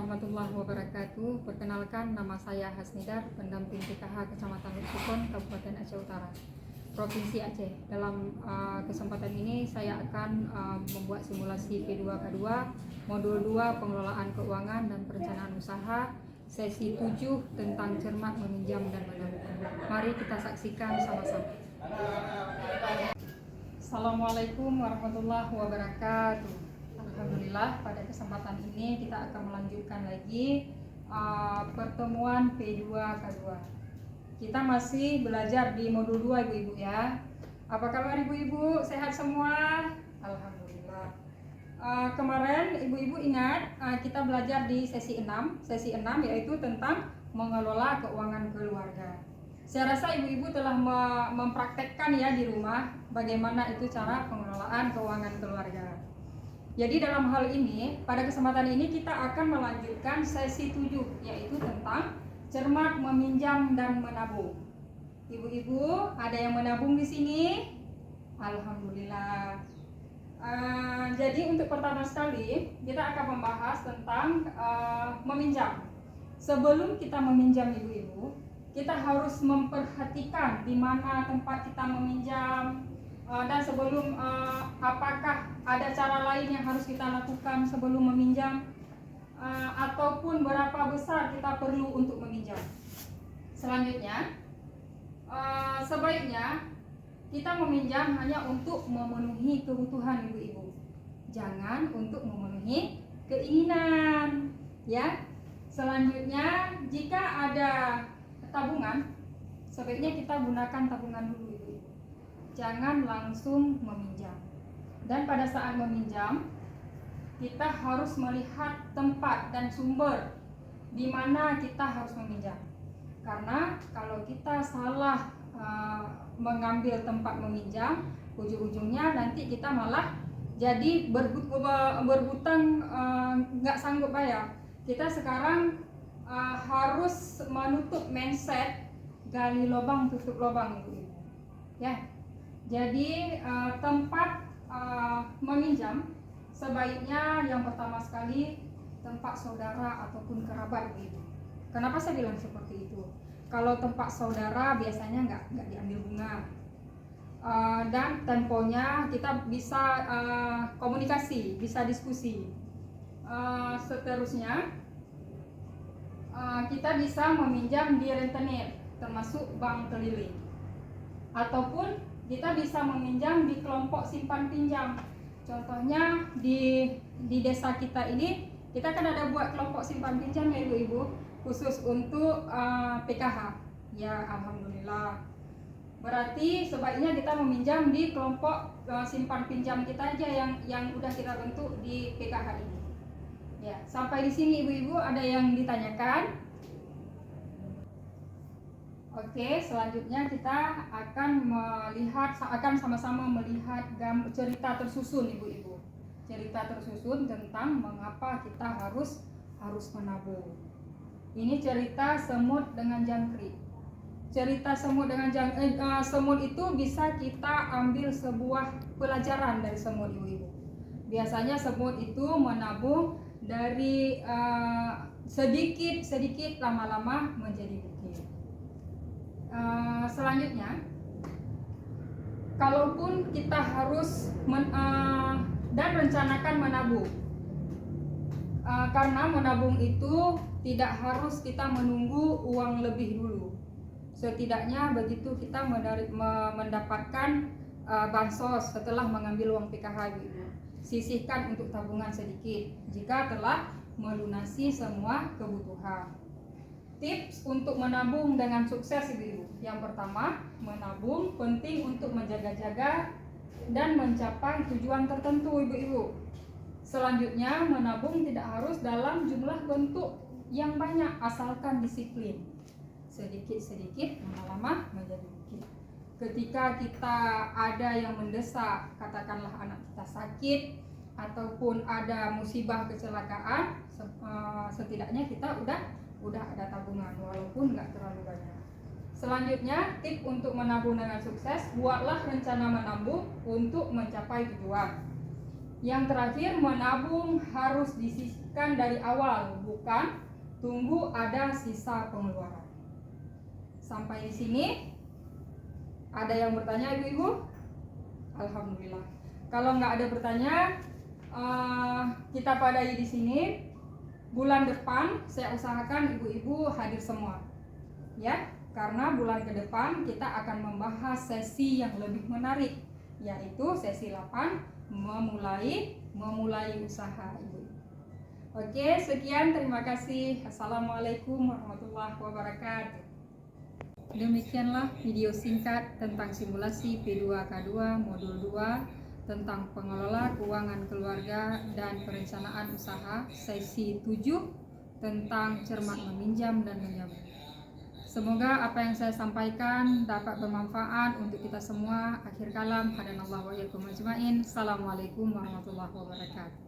warahmatullahi wabarakatuh. Perkenalkan, nama saya Hasnidar, pendamping PKH Kecamatan Luksukon, Kabupaten Aceh Utara, Provinsi Aceh. Dalam kesempatan ini saya akan membuat simulasi P2K2 Modul 2 Pengelolaan Keuangan dan Perencanaan Usaha, sesi 7 tentang cermat meminjam dan menabung. Mari kita saksikan sama-sama. Assalamualaikum warahmatullahi wabarakatuh. Alhamdulillah, pada kesempatan ini kita akan melanjutkan lagi pertemuan P2K2. Kita masih belajar di modul 2 ibu-ibu ya. Apa kabar ibu-ibu? Sehat semua? Alhamdulillah. Kemarin ibu-ibu ingat kita belajar di sesi 6 yaitu tentang mengelola keuangan keluarga. Saya rasa ibu-ibu telah mempraktekkan ya di rumah bagaimana itu cara pengelolaan keuangan keluarga. Jadi dalam hal ini, pada kesempatan ini kita akan melanjutkan sesi 7, yaitu tentang cermat meminjam dan menabung. Ibu-ibu, ada yang menabung di sini? Alhamdulillah. Jadi untuk pertama sekali, kita akan membahas tentang meminjam. Sebelum kita meminjam ibu-ibu, kita harus memperhatikan di mana tempat kita meminjam, dan sebelum apakah ada cara lain yang harus kita lakukan sebelum meminjam, ataupun berapa besar kita perlu untuk meminjam. Selanjutnya, sebaiknya kita meminjam hanya untuk memenuhi kebutuhan ibu-ibu, jangan untuk memenuhi keinginan ya. Selanjutnya, jika ada tabungan, sebaiknya kita gunakan tabungan dulu ibu-ibu, jangan langsung meminjam. Dan pada saat meminjam, kita harus melihat tempat dan sumber di mana kita harus meminjam. Karena kalau kita salah mengambil tempat meminjam, ujung-ujungnya nanti kita malah jadi berhutang, nggak sanggup bayar. Kita sekarang harus menutup mindset gali lubang tutup lubang ibu-ibu ya. Jadi tempat meminjam sebaiknya yang pertama sekali tempat saudara ataupun kerabat ibu. Kenapa saya bilang seperti itu? Kalau tempat saudara biasanya nggak diambil bunga, dan temponya kita bisa komunikasi, bisa diskusi. Seterusnya kita bisa meminjam di rentenir, termasuk bank keliling, ataupun kita bisa meminjam di kelompok simpan pinjam. Contohnya di desa kita ini, kita kan ada buat kelompok simpan pinjam ya ibu-ibu, khusus untuk PKH. Ya alhamdulillah. Berarti sebaiknya kita meminjam di kelompok simpan pinjam kita aja yang udah kita bentuk di PKH ini. Ya, sampai di sini ibu-ibu ada yang ditanyakan? Oke, selanjutnya kita akan sama-sama melihat cerita tersusun ibu-ibu. Cerita tersusun tentang mengapa kita harus menabung. Ini cerita semut dengan jangkrik. Cerita semut dengan semut itu bisa kita ambil sebuah pelajaran dari semut ibu-ibu. Biasanya semut itu menabung dari sedikit lama-lama menjadi bukit. Selanjutnya, kalaupun kita harus dan rencanakan menabung, karena menabung itu tidak harus kita menunggu uang lebih dulu. Setidaknya begitu kita mendapatkan bansos setelah mengambil uang PKH ibu, sisihkan untuk tabungan sedikit jika telah melunasi semua kebutuhan. Tips untuk menabung dengan sukses ibu-ibu. Yang pertama, menabung penting untuk menjaga-jaga dan mencapai tujuan tertentu ibu-ibu. Selanjutnya, menabung tidak harus dalam jumlah bentuk yang banyak, asalkan disiplin. Sedikit-sedikit lama-lama menjadi bukit. Ketika kita ada yang mendesak, katakanlah anak kita sakit ataupun ada musibah kecelakaan, setidaknya kita udah ada tabungan walaupun nggak terlalu banyak. Selanjutnya, tip untuk menabung dengan sukses, buatlah rencana menabung untuk mencapai tujuan. Yang terakhir, menabung harus disisihkan dari awal, bukan tunggu ada sisa pengeluaran. Sampai di sini ada yang bertanya ibu-ibu? Alhamdulillah. Kalau nggak ada bertanya, kita padahi di sini. Bulan depan saya usahakan ibu-ibu hadir semua, ya, karena bulan ke depan kita akan membahas sesi yang lebih menarik, yaitu sesi 8, memulai usaha ibu. Oke, sekian, terima kasih. Assalamualaikum warahmatullahi wabarakatuh. Demikianlah video singkat tentang simulasi P2K2 modul 2 tentang pengelola keuangan keluarga dan perencanaan usaha sesi 7 tentang cermat meminjam dan menyabung. Semoga apa yang saya sampaikan dapat bermanfaat untuk kita semua. Akhir kalam, hadanallahu wa iyyakum ajmain. Assalamualaikum warahmatullahi wabarakatuh.